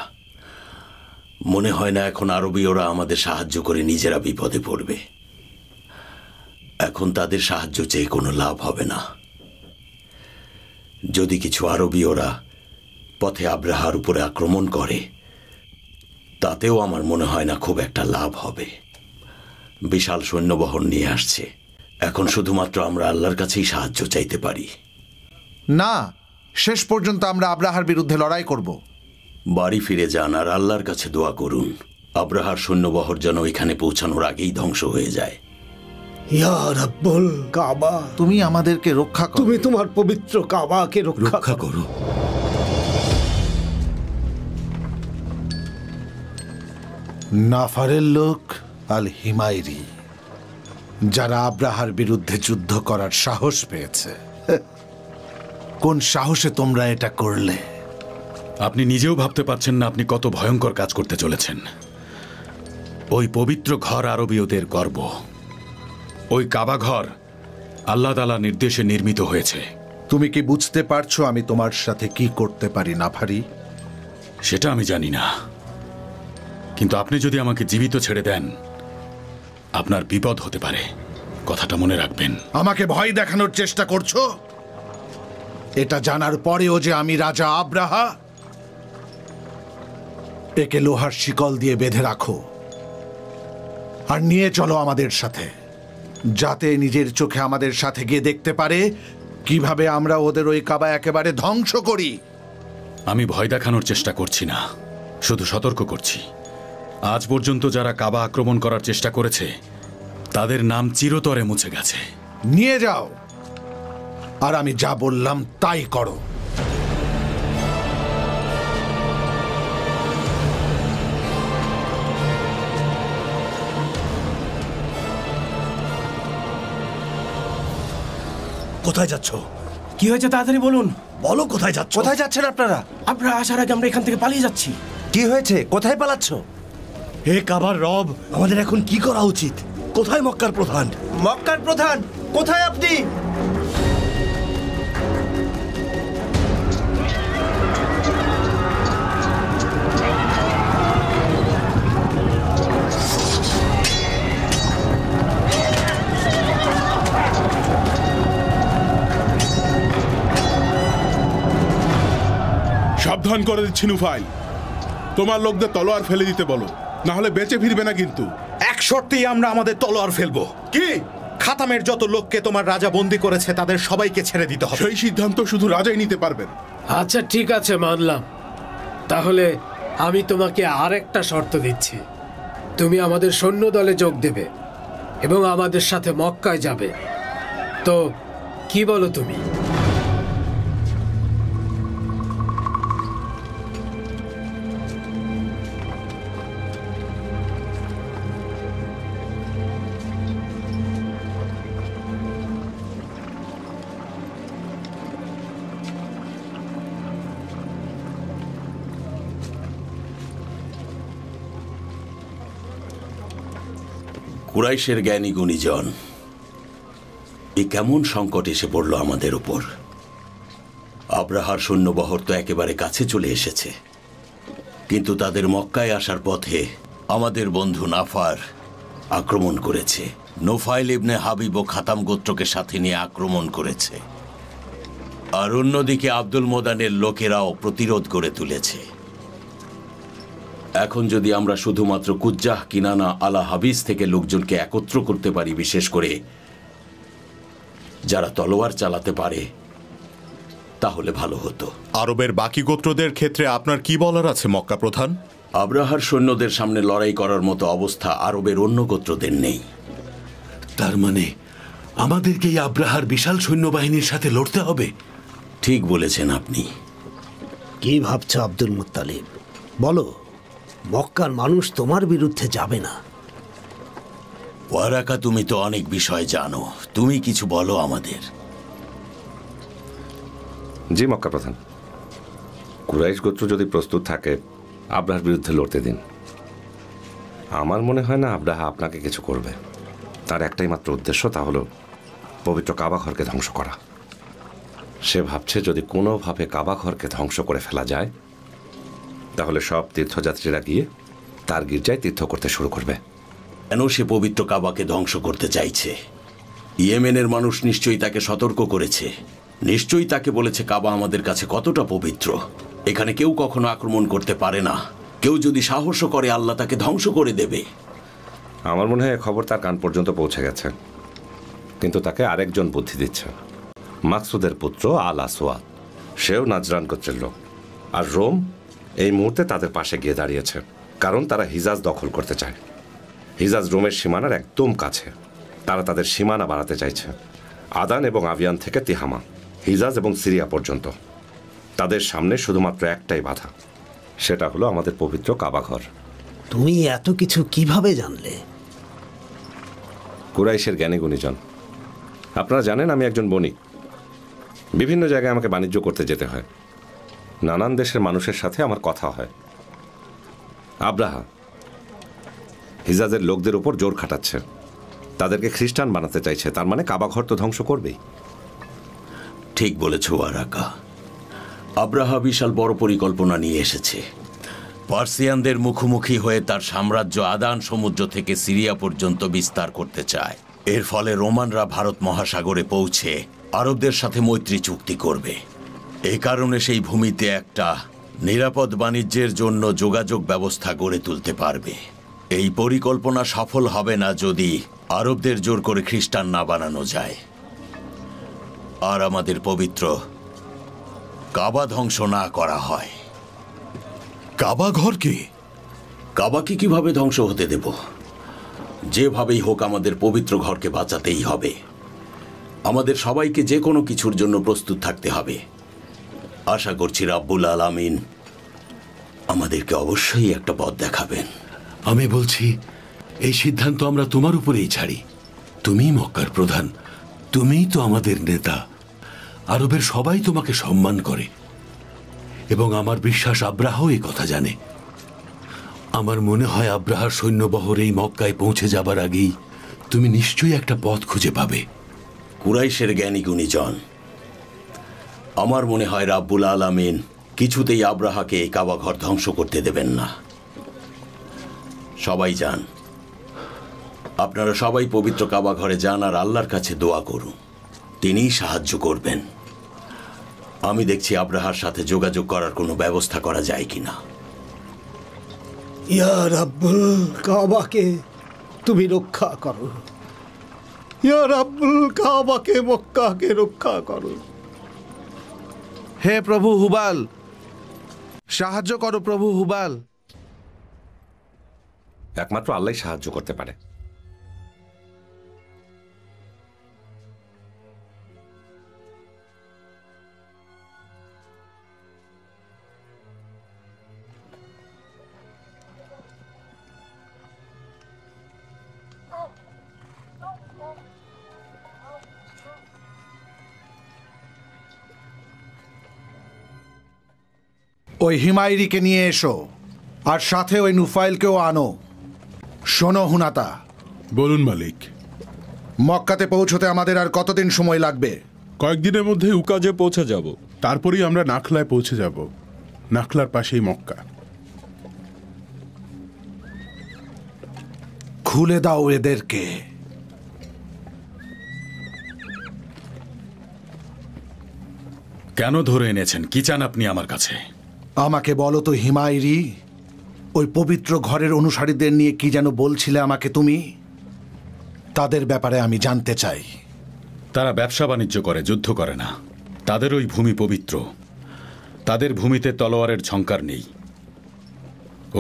মনে হয় না এখন আরবীয়রা আমাদের সাহায্য করে নিজেরা বিপদে পড়বে। এখন তাদের সাহায্য চেয়ে কোনো লাভ হবে না। যদি কিছু আরবীয়রা পথে আব্রাহার উপরে আক্রমণ করে, তাতেও আমার মনে হয় না খুব একটা লাভ হবে। বিশাল সৈন্যবহর নিয়ে আসছে। এখন শুধুমাত্র আমরা আল্লাহর কাছেই সাহায্য চাইতে পারি। না, শেষ পর্যন্ত আমরা আব্রাহার বিরুদ্ধে লড়াই করব। বাড়ি ফিরে যান আর আল্লাহর কাছে দোয়া করুন আব্রাহার সৈন্যবহর যেন এখানে পৌঁছানোর আগেই ধ্বংস হয়ে যায়। ইয়া রাব্বুল কাবা, তুমি আমাদেরকে রক্ষা করো। তুমি তোমার পবিত্র কাবাকে রক্ষা করো। নাফারের লোক আল হিমায়রি, যারা আব্রাহার বিরুদ্ধে যুদ্ধ করার সাহস পেয়েছে। কোন সাহসে তোমরা এটা করলে? আপনি নিজেও ভাবতে পারছেন না আপনি কত ভয়ঙ্কর কাজ করতে চলেছেন। ওই পবিত্র ঘর আরবীয়দের গর্ব। ওই কাবা ঘর আল্লাহ তাআলার নির্দেশে নির্মিত হয়েছে। তুমি কি বুঝতে পারছো আমি তোমার সাথে কি করতে পারি নাফারি? সেটা আমি জানি না, কিন্তু আপনি যদি আমাকে জীবিত ছেড়ে দেন, আপনার বিপদ হতে পারে। কথাটা মনে রাখবেন। আমাকে ভয় দেখানোর চেষ্টা করছো? এটা জানার পরেও যে আমি রাজা আব্রাহা? একে লোহার শিকল দিয়ে বেঁধে রাখো আর নিয়ে চলো আমাদের সাথে, যাতে নিজের চোখে আমাদের সাথে গিয়ে দেখতে পারে কিভাবে আমরা ওদের ওই কাবা একেবারে ধ্বংস করি। আমি ভয় দেখানোর চেষ্টা করছি না, শুধু সতর্ক করছি। আজ পর্যন্ত যারা কাবা আক্রমণ করার চেষ্টা করেছে, তাদের নাম চিরতরে মুছে গেছে। নিয়ে যাও, আর আমি যা বললাম তাই করো। কোথায় যাচ্ছ? কি হয়েছে তাড়াতাড়ি বলুন। বলো কোথায় যাচ্ছ? কোথায় যাচ্ছেন আপনারা? আপনারা আসার আগে আমরা এখান থেকে পালিয়ে যাচ্ছি। কি হয়েছে? কোথায় পালাচ্ছ? হে কাবার রব, আমাদের এখন কি করা উচিত? কোথায় মক্কার প্রধান? মক্কার প্রধান কোথায় আপনি? সাবধান করে দিচ্ছি নুফাইল, তোমার লোকদের তলোয়ার ফেলে দিতে বলো, না হলে বেঁচে ফিরবে না কিন্তু। এক শর্তেই আমরা আমাদের তলোয়ার ফেলবো। কি? খাতামের যত লোককে তোমার রাজা বন্দী করেছে তাদের সবাইকে ছেড়ে দিতে হবে। সেই সিদ্ধান্ত শুধু রাজাই নিতে পারবেন। আচ্ছা ঠিক আছে, মানলাম। তাহলে আমি তোমাকে আরেকটা শর্ত দিচ্ছি, তুমি আমাদের সৈন্য দলে যোগ দেবে এবং আমাদের সাথে মক্কায় যাবে। তো কি বলো তুমি? কুরাইশের জ্ঞানী গুণীজন, এ কেমন সংকট এসে পড়ল আমাদের উপর। আব্রাহার সৈন্যবহর তো একেবারে কাছে চলে এসেছে, কিন্তু তাদের মক্কায় আসার পথে আমাদের বন্ধু নাফার আক্রমণ করেছে। নোফাইল ইবনে হাবিব ও খাতাম গোত্রকে সাথে নিয়ে আক্রমণ করেছে, আর অন্যদিকে আব্দুল মোদানের লোকেরাও প্রতিরোধ করে তুলেছে। এখন যদি আমরা শুধুমাত্র কুজ্জাহ, কিনানা, আলা হাবিস থেকে লোকজনকে একত্র করতে পারি, বিশেষ করে যারা তলোয়ার চালাতে পারে, তাহলে ভালো হতো। আরবের বাকি গোত্রদের ক্ষেত্রে আপনার কি বলার আছে মক্কা প্রধান? আব্রাহার সৈন্যদের সামনে লড়াই করার মতো অবস্থা আরবের অন্য গোত্রদের নেই। তার মানে আমাদেরকেই আব্রাহার বিশাল সৈন্যবাহিনীর সাথে লড়তে হবে? ঠিক বলেছেন আপনি। কি ভাবছো আব্দুল মুত্তালিব? বলো, মক্কার মানুষ তোমার বিরুদ্ধে যাবে না। ওয়ারাকা, তুমি তো অনেক বিষয় জানো, তুমি কিছু বলো আমাদের। জি মক্কা প্রধান, কুরাইশ গোত্র যদি প্রস্তুত থাকে আব্রাহার বিরুদ্ধে লড়তে দিন। আমার মনে হয় না আব্রাহা আপনাকে কিছু করবে। তার একটাই মাত্র উদ্দেশ্য, তা হলো পবিত্র কাবা ঘরকে ধ্বংস করা। সে ভাবছে যদি কোনোভাবে কাবা ঘরকে ধ্বংস করে ফেলা যায়, তাহলে সব তীর্থযাত্রীরা গিয়ে তার গির্জায় তীর্থ করতে শুরু করবে। কেন সে পবিত্র কাবাকে ধ্বংস করতে চাইছে? ইয়েমেনের মানুষ নিশ্চয়ই তাকে সতর্ক করেছে, নিশ্চয়ই তাকে বলেছে কাবা আমাদের কাছে কতটা পবিত্র, এখানে কেউ কখনো আক্রমণ করতে পারে না, কেউ যদি সাহসও করে আল্লাহ তাকে ধ্বংস করে দেবে। আমার মনে হয় খবর তার কান পর্যন্ত পৌঁছে গেছে, কিন্তু তাকে আরেকজন বুদ্ধি দিচ্ছে। মাকসুদের পুত্র আল আসওয়াদ, সেও নাজরান গোত্রের লোক, আর রোম এই মুহূর্তে তাদের পাশে গিয়ে দাঁড়িয়েছে, কারণ তারা হিজাজ দখল করতে চায়। হিজাজ রোমের সীমানার একদম কাছে। তারা তাদের সীমানা বাড়াতে চাইছে, আদান এবং আভিয়ান থেকে তিহামা, হিজাজ এবং সিরিয়া পর্যন্ত। তাদের সামনে শুধুমাত্র একটাই বাধা, সেটা হলো আমাদের পবিত্র কাবাঘর। তুমি এত কিছু কিভাবে জানলে? কুরাইশের জ্ঞানী গুণীজন। আপনারা জানেন আমি একজন বণিক, বিভিন্ন জায়গায় আমাকে বাণিজ্য করতে যেতে হয়, নানান দেশের মানুষের সাথে আমার কথা হয়। আব্রাহা হিজাজের লোকদের উপর জোর খাটাচ্ছে, তাদেরকে খ্রিস্টান বানাতে চাইছে, তার মানে কাবাঘর তো ধ্বংস করবেই। ঠিক বলেছ ওয়ারাকা, আব্রাহা বিশাল বড় পরিকল্পনা নিয়ে এসেছে। পার্সিয়ানদের মুখোমুখি হয়ে তার সাম্রাজ্য আদান সমুদ্র থেকে সিরিয়া পর্যন্ত বিস্তার করতে চায়। এর ফলে রোমানরা ভারত মহাসাগরে পৌঁছে আরবদের সাথে মৈত্রী চুক্তি করবে। এই কারণে সেই ভূমিতে একটা নিরাপদ বাণিজ্যের জন্য যোগাযোগ ব্যবস্থা গড়ে তুলতে পারবে। এই পরিকল্পনা সফল হবে না যদি আরবদের জোর করে খ্রিস্টান না বানানো যায়, আর আমাদের পবিত্র কাবা ধ্বংস না করা হয়। কাবা ঘর কি? কাবাকে কিভাবে ধ্বংস হতে দেব? যেভাবেই হোক আমাদের পবিত্র ঘরকে বাঁচাতেই হবে। আমাদের সবাইকে যে কোনো কিছুর জন্য প্রস্তুত থাকতে হবে। আশা করছি রাব্বুল আলামিন আমাদেরকে অবশ্যই একটা পথ দেখাবেন। আমি বলছি এই সিদ্ধান্ত আমরা তোমার উপরেই ছাড়ি। তুমিই মক্কার প্রধান, তুমিই তো আমাদের নেতা। আরবের সবাই তোমাকে সম্মান করে এবং আমার বিশ্বাস আব্রাহাও এই কথা জানে। আমার মনে হয় আব্রাহার সৈন্যবহর এই মক্কায় পৌঁছে যাবার আগেই তুমি নিশ্চয়ই একটা পথ খুঁজে পাবে। কুরাইশের জ্ঞানী গুণীজন, আমার মনে হয় রাব্বুল আলামিন কিছুতেই আব্রাহাকে এই কাবাঘর ধ্বংস করতে দেবেন না। সবাই যান, আপনারা সবাই পবিত্র কাবাঘরে যান আর আল্লাহর কাছে দোয়া করুন, তিনিই সাহায্য করবেন। আমি দেখছি আব্রাহার সাথে যোগাযোগ করার কোনো ব্যবস্থা করা যায় কিনা। ইয়া রাব্বুল কাবাকে তুমি রক্ষা করো, ইয়া রাব্বুল কাবাকে মক্কাকে রক্ষা করো। হে প্রভু হুবাল, সাহায্য করো প্রভু হুবাল। একমাত্র আল্লাহ সাহায্য করতে পারে। ওই হিমায়রিকে নিয়ে এসো, আর সাথে ওই নুফাইলকেও আনো। শোনো হুনাতা। বলুন মালিক। মক্কাতে পৌঁছতে আমাদের আর কতদিন সময় লাগবে? কয়েকদিনের মধ্যে উকাজে পৌঁছে যাব, তারপরেই আমরা নাখলায় পৌঁছে যাব। নাখলার পাশেই মক্কা। খুলে দাও এদেরকে। কেন ধরে এনেছেন? কি চান আপনি আমার কাছে? আমাকে বলো তো হিমায়রি, ওই পবিত্র ঘরের অনুসারীদের নিয়ে কি যেন বলছিলে আমাকে তুমি? তাদের ব্যাপারে আমি জানতে চাই। তারা ব্যবসা বাণিজ্য করে, যুদ্ধ করে না। তাদের ওই ভূমি পবিত্র। তাদের ভূমিতে তলোয়ারের ঝংকার নেই।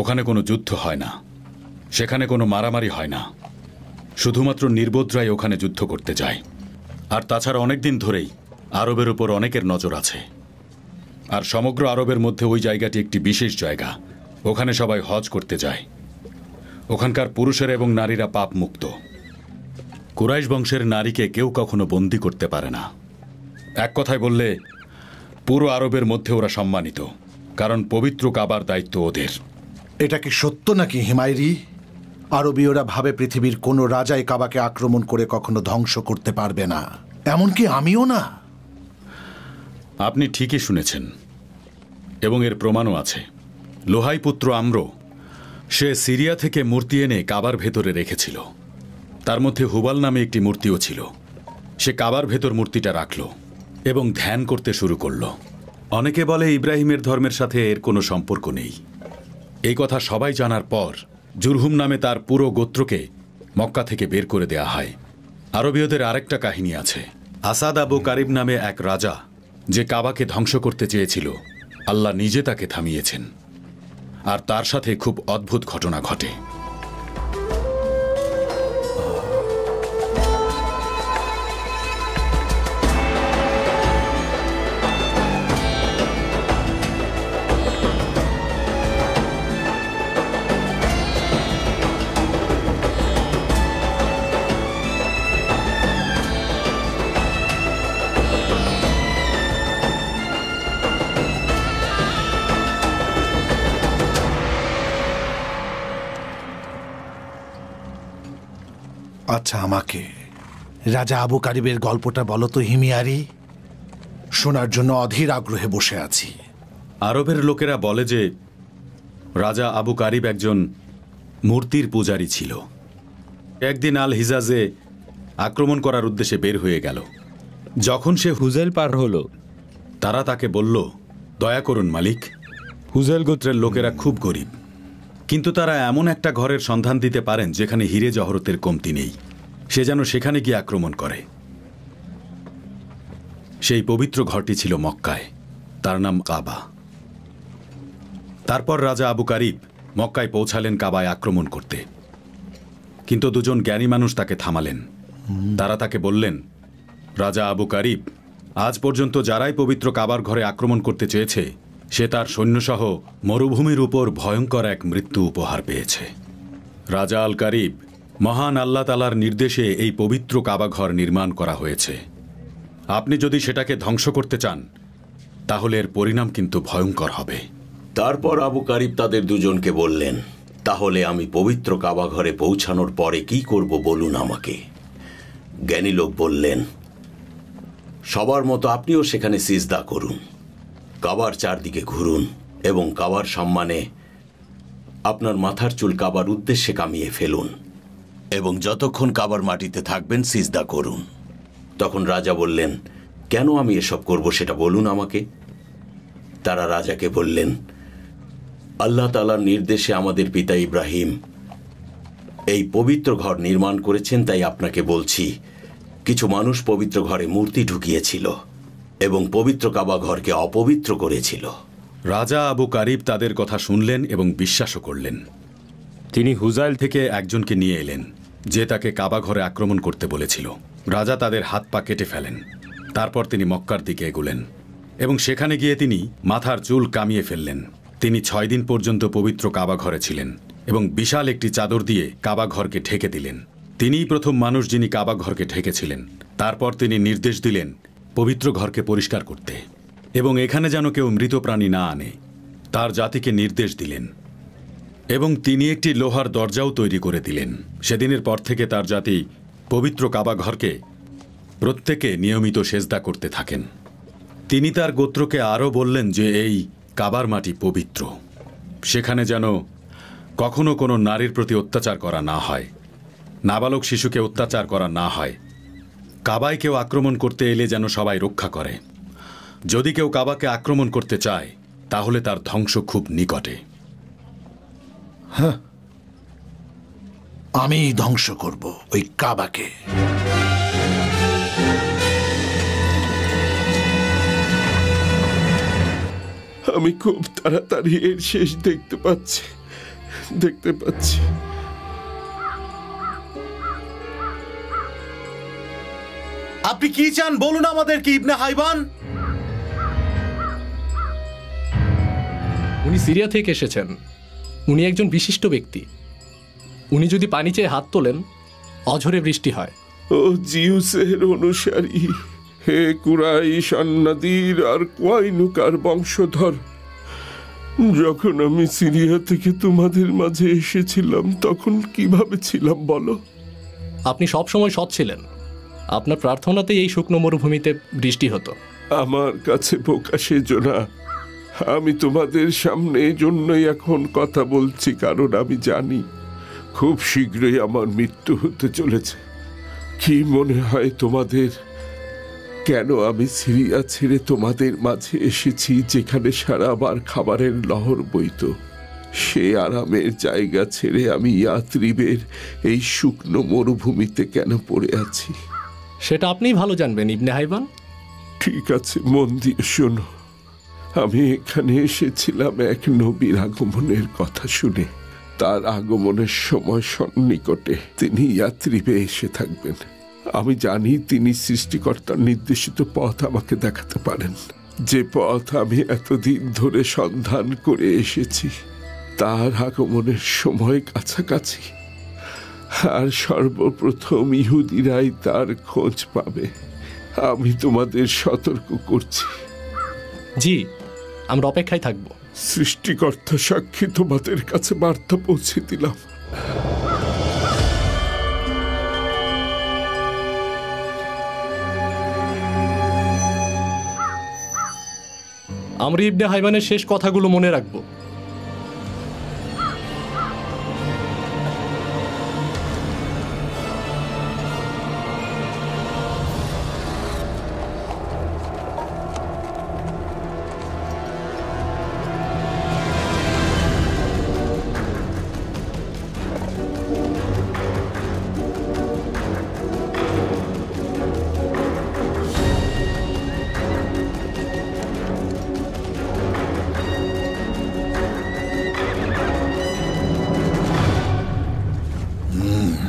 ওখানে কোনো যুদ্ধ হয় না, সেখানে কোনো মারামারি হয় না। শুধুমাত্র নির্বোধরাই ওখানে যুদ্ধ করতে যায়। আর তাছাড়া অনেকদিন ধরেই আরবের উপর অনেকের নজর আছে। আর সমগ্র আরবের মধ্যে ওই জায়গাটি একটি বিশেষ জায়গা। ওখানে সবাই হজ করতে যায়। ওখানকার পুরুষেরা এবং নারীরা পাপ মুক্ত। কুরাইশ বংশের নারীকে কেউ কখনো বন্দি করতে পারে না। এক কথায় বললে পুরো আরবের মধ্যে ওরা সম্মানিত, কারণ পবিত্র কাবার দায়িত্ব ওদের। এটা কি সত্য নাকি হিমায়রি? আরবীয়রা ভাবে পৃথিবীর কোনো রাজাই কাবাকে আক্রমণ করে কখনো ধ্বংস করতে পারবে না, এমনকি আমিও না। আপনি ঠিকই শুনেছেন, এবং এর প্রমাণও আছে। লোহাই পুত্র আম্র, সে সিরিয়া থেকে মূর্তি এনে কাবার ভেতরে রেখেছিল। তার মধ্যে হুবাল নামে একটি মূর্তিও ছিল। সে কাবার ভেতর মূর্তিটা রাখল এবং ধ্যান করতে শুরু করল। অনেকে বলে ইব্রাহিমের ধর্মের সাথে এর কোনো সম্পর্ক নেই। এই কথা সবাই জানার পর জুরহুম নামে তার পুরো গোত্রকে মক্কা থেকে বের করে দেয়া হয়। আরবীয়দের আরেকটা কাহিনী আছে। আসাদ আবু কারিব নামে এক রাজা, যে কাবাকে ধ্বংস করতে চেয়েছিল, আল্লাহ নিজে তাকে থামিয়েছেন। আর তার সাথে খুব অদ্ভুত ঘটনা ঘটে। আচ্ছা, আমাকে রাজা আবু কারিবের গল্পটা বলো তো হিমিয়ারি। শোনার জন্য অধীর আগ্রহে বসে আছি। আরবের লোকেরা বলে যে রাজা আবু কারিব একজন মূর্তির পূজারী ছিল। একদিন আল হিজাজে আক্রমণ করার উদ্দেশ্যে বের হয়ে গেল। যখন সে হুজাইল পার হল, তারা তাকে বলল, দয়া করুন মালিক, হুজাইল গোত্রের লোকেরা খুব গরিব, কিন্তু তারা এমন একটা ঘরের সন্ধান দিতে পারেন যেখানে হিরে জহরতের কমতি নেই। সে যেন সেখানে গিয়ে আক্রমণ করে। সেই পবিত্র ঘরটি ছিল মক্কায়, তার নাম কাবা। তারপর রাজা আবু কারিব মক্কায় পৌঁছালেন কাবায় আক্রমণ করতে, কিন্তু দুজন জ্ঞানী মানুষ তাকে থামালেন। তারা তাকে বললেন, রাজা আবু কারিব, আজ পর্যন্ত যারাই পবিত্র কাবার ঘরে আক্রমণ করতে চেয়েছে, সে তার সৈন্যসহ মরুভূমির উপর ভয়ঙ্কর এক মৃত্যু উপহার পেয়েছে। রাজা আল কারিব, মহান আল্লাহ তাআলার নির্দেশে এই পবিত্র কাবাঘর নির্মাণ করা হয়েছে। আপনি যদি সেটাকে ধ্বংস করতে চান, তাহলে এর পরিণাম কিন্তু ভয়ঙ্কর হবে। তারপর আবু কারিব তাদের দুজনকে বললেন, তাহলে আমি পবিত্র কাবাঘরে পৌঁছানোর পরে কি করব বলুন আমাকে। জ্ঞানী লোক বললেন, সবার মতো আপনিও সেখানে সিজদা করুন, কাবার চারদিকে ঘুরুন এবং কাবার সম্মানে আপনার মাথার চুল কাবার উদ্দেশ্যে কামিয়ে ফেলুন এবং যতক্ষণ কাবার মাটিতে থাকবেন সিজদা করুন। তখন রাজা বললেন, কেন আমি এসব করব সেটা বলুন আমাকে। তারা রাজাকে বললেন, আল্লাহ তাআলার নির্দেশে আমাদের পিতা ইব্রাহিম এই পবিত্র ঘর নির্মাণ করেছেন, তাই আপনাকে বলছি, কিছু মানুষ পবিত্র ঘরে মূর্তি ঢুকিয়েছিল এবং পবিত্র কাবা ঘরকে অপবিত্র করেছিল। রাজা আবু কারিব তাদের কথা শুনলেন এবং বিশ্বাসও করলেন। তিনি হুজাইল থেকে একজনকে নিয়ে এলেন, যে তাকে কাবা ঘরে আক্রমণ করতে বলেছিল। রাজা তাদের হাত পা কেটে ফেলেন। তারপর তিনি মক্কার দিকে এগোলেন এবং সেখানে গিয়ে তিনি মাথার চুল কামিয়ে ফেললেন। তিনি 6 দিন পর্যন্ত পবিত্র কাবা ঘরে ছিলেন এবং বিশাল একটি চাদর দিয়ে কাবা ঘরকে ঢেকে দিলেন। তিনিই প্রথম মানুষ যিনি কাবা ঘরকে ঢেকেছিলেন। তারপর তিনি নির্দেশ দিলেন পবিত্র ঘরকে পরিষ্কার করতে এবং এখানে যেন কেউ মৃত প্রাণী না আনে। তার জাতিকে নির্দেশ দিলেন এবং তিনি একটি লোহার দরজাও তৈরি করে দিলেন। সেদিনের পর থেকে তার জাতি পবিত্র কাবা ঘরকে প্রত্যেকে নিয়মিত সেজদা করতে থাকেন। তিনি তার গোত্রকে আরও বললেন যে এই কাবার মাটি পবিত্র, সেখানে যেন কখনো কোনো নারীর প্রতি অত্যাচার করা না হয়, নাবালক শিশুকে অত্যাচার করা না হয়। কাবায় কেউ আক্রমণ করতে এলে যেন সবাই রক্ষা করে। যদি কেউ কাবাকে আক্রমণ করতে চায় তাহলে তার ধ্বংস খুব নিকটে। হ্যাঁ, আমি ধ্বংস করব ওই কাবাকে। আমি খুব তাড়াতাড়ি এর শেষ দেখতে পাচ্ছি। আপনি কি চান বলুন আমাদেরকে ইবনে হাইবান। উনি সিরিয়া থেকে এসেছেন। উনি একজন বিশিষ্ট ব্যক্তি। উনি যদি পানি চেয়ে হাত তোলেন, অঝরে বৃষ্টি হয়। ও জিউসের অনুসারী, হে কুরাইশ, আন্নাদির আর কোয়াইনুকার বংশধর, যখন আমি সিরিয়া থেকে তোমাদের মাঝে এসেছিলাম তখন কিভাবে ছিলাম বলো? আপনি সবসময় সৎ ছিলেন। আপনার প্রার্থনাতেই এই শুকনো মরুভূমিতে বৃষ্টি হতো। আমার কাছে বোকা সেজো না। আমি তোমাদের সামনে এই জন্যই এখন কথা বলছি, কারণ আমি জানি খুব শীঘ্রই আমার মৃত্যু হতে চলেছে। কি মনে হয় তোমাদের, কেন আমি সিরিয়া ছেড়ে তোমাদের মাঝে এসেছি, যেখানে সারাবার খাবারের লহর বইত? সে আরামের জায়গা ছেড়ে আমি ইয়াত্রিবের এই শুকনো মরুভূমিতে কেন পড়ে আছি? সেটা আপনিই ভালো জানবেন ইবনে হাইবান। ঠিক আছে, মন দিয়ে শোনো। আমি এখানে এসেছিলাম এক নবীর আগমনের কথা শুনে। তার আগমনের সময় সন্নিকটে তিনি ইয়াত্রিবে এসে থাকবেন। আমি জানি তিনি সৃষ্টিকর্তার নির্দেশিত পথ আমাকে দেখাতে পারেন, যে পথ আমি এতদিন ধরে সন্ধান করে এসেছি। তার আগমনের সময় কাছাকাছি, আর সর্বপ্রথম ইহুদিরাই তার খোঁজ পাবে। আমি তোমাদের সতর্ক করছি। জি, আমরা অপেক্ষায় থাকব। সৃষ্টিকর্তা সাক্ষী, তোমাদের কাছে বার্তা পৌঁছে দিলাম। আমরা ইবনে হাইবানের শেষ কথাগুলো মনে রাখব।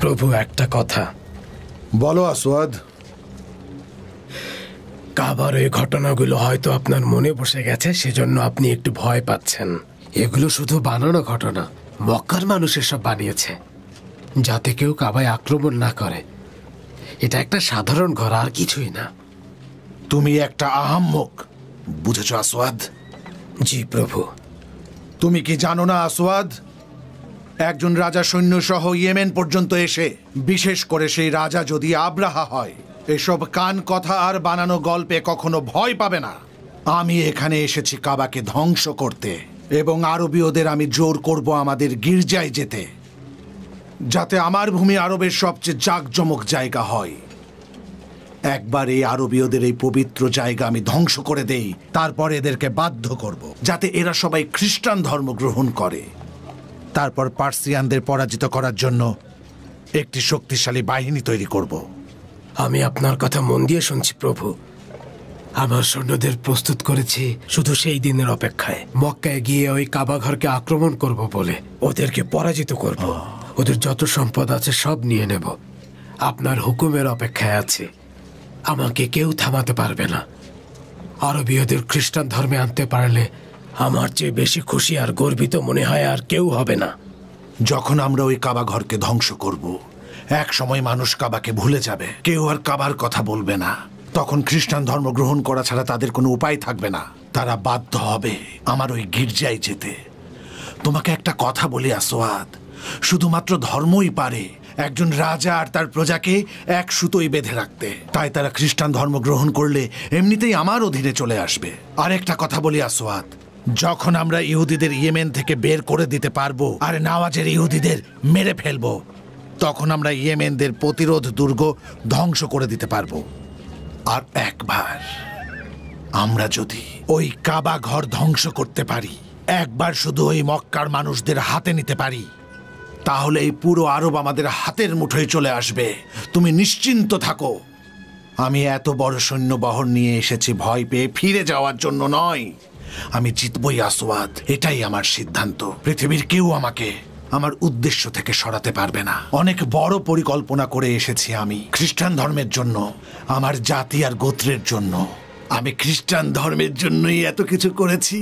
প্রভু, একটা কথা বলো আসওয়াদ। কাবার এই ঘটনাগুলো হয়তো আপনার মনে বসে গেছে, সেজন্য আপনি একটু ভয় পাচ্ছেন। এগুলো শুধু বানানো ঘটনা। মক্কার মানুষ এসব বানিয়েছে যাতে কেউ কাবায় আক্রমণ না করে। এটা একটা সাধারণ ঘর, আর কিছুই না। তুমি একটা আহাম্মক, বুঝেছ আসওয়াদ? জি প্রভু। তুমি কি জানো না আসওয়াদ, একজন রাজা সৈন্য সহ ইয়েমেন পর্যন্ত এসে, বিশেষ করে সেই রাজা যদি আব্রাহা হয়, এসব কান কথা আর বানানো গল্পে কখনো ভয় পাবে না। আমি এখানে এসেছি কাবাকে ধ্বংস করতে, এবং আরবীয়দের আমি জোর করব আমাদের গির্জায় যেতে, যাতে আমার ভূমি আরবের সবচেয়ে জাঁকজমক জায়গা হয়। একবার এই আরবীয়দের এই পবিত্র জায়গা আমি ধ্বংস করে দেই, তারপর এদেরকে বাধ্য করব যাতে এরা সবাই খ্রিস্টান ধর্ম গ্রহণ করে। তারপর পার্সিয়ানদের পরাজিত করার জন্য একটি শক্তিশালী বাহিনী তৈরি করব। আমি আপনার কথা মন দিয়ে শুনছি প্রভু। আমার সৈন্যদের প্রস্তুত করেছি শুধু সেই দিনের অপেক্ষায় মক্কায় গিয়ে ওই কাবা ঘরকে আক্রমণ করব বলে। ওদেরকে পরাজিত করব, ওদের যত সম্পদ আছে সব নিয়ে নেব। আপনার হুকুমের অপেক্ষায় আছে, আমাকে কেউ থামাতে পারবে না। আরবীয়দের খ্রিস্টান ধর্মে আনতে পারলে আমার চেয়ে বেশি খুশি আর গর্বিত মনে হয় আর কেউ হবে না। যখন আমরা ওই কাবা ঘরকে ধ্বংস করব, এক সময় মানুষ কাবাকে ভুলে যাবে, কেউ আর কাবার কথা বলবে না। তখন খ্রিস্টান ধর্ম গ্রহণ করা ছাড়া তাদের কোনো উপায় থাকবে না। তারা বাধ্য হবে আমার ওই গির্জায় যেতে। তোমাকে একটা কথা বলি আসওয়াদ, শুধুমাত্র ধর্মই পারে একজন রাজা আর তার প্রজাকে এক সুতোয় বেঁধে রাখতে। তাই তারা খ্রিস্টান ধর্ম গ্রহণ করলে এমনিতেই আমার অধীনে চলে আসবে। আর একটা কথা বলি আসওয়াদ, যখন আমরা ইহুদিদের ইয়েমেন থেকে বের করে দিতে পারবো আর নাওয়াজের ইহুদিদের মেরে ফেলবো, তখন আমরা ইয়েমেনদের প্রতিরোধ দুর্গ ধ্বংস করে দিতে পারবো। আর একবার আমরা যদি ওই কাবা ঘর ধ্বংস করতে পারি, একবার শুধু ওই মক্কার মানুষদের হাতে নিতে পারি, তাহলে এই পুরো আরব আমাদের হাতের মুঠোয় চলে আসবে। তুমি নিশ্চিন্ত থাকো। আমি এত বড় সৈন্যবহর নিয়ে এসেছি ভয় পেয়ে ফিরে যাওয়ার জন্য নয়। আমি জিতবই আসওয়াদ, এটাই আমার সিদ্ধান্ত। পৃথিবীর কেউ আমাকে আমার উদ্দেশ্য থেকে সরাতে পারবে না। অনেক বড় পরিকল্পনা করে এসেছি আমি খ্রিস্টান ধর্মের জন্য, আমার জাতি আর গোত্রের জন্য। আমি খ্রিস্টান ধর্মের জন্যই এত কিছু করেছি।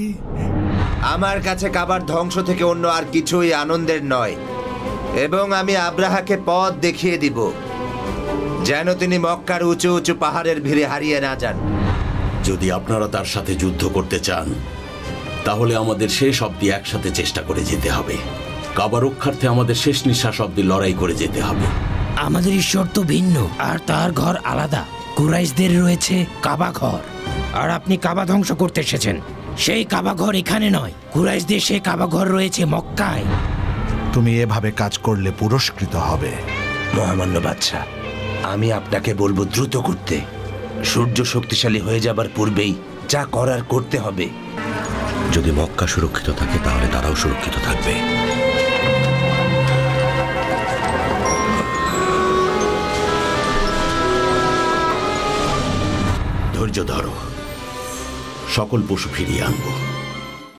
আমার কাছে কাবার ধ্বংস থেকে অন্য আর কিছুই আনন্দের নয়, এবং আমি আব্রাহাকে পথ দেখিয়ে দিব যেন তিনি মক্কার উঁচু উঁচু পাহাড়ের ভিড়ে হারিয়ে না যান। যদি আপনারা তার সাথে যুদ্ধ করতে চান, তাহলে আমাদের শেষ অবধি একসাথে চেষ্টা করে যেতে হবে। কাবা রক্ষার্থে আমাদের শেষ নিঃশ্বাস অবধি লড়াই করে যেতে হবে। আমাদের ঈশ্বর তো ভিন্ন, আর তার ঘর আলাদা। কুরাইশদের রয়েছে কাবা ঘর, আর আপনি কাবা ধ্বংস করতে এসেছেন। সেই কাবা ঘর এখানে নয়, কুরাইশদের সেই কাবা ঘর রয়েছে মক্কায়। তুমি এভাবে কাজ করলে পুরস্কৃত হবে। মহামান্য বাদশাহ, আমি আপনাকে বলবো দ্রুত করতে। সূর্য শক্তিশালী হয়ে যাবার পূর্বেই যা করার করতে হবে। যদি মক্কা সুরক্ষিত থাকে তাহলে তারাও সুরক্ষিত থাকবে। ধৈর্য ধরো, সকল পশু ফিরিয়ে আনবো।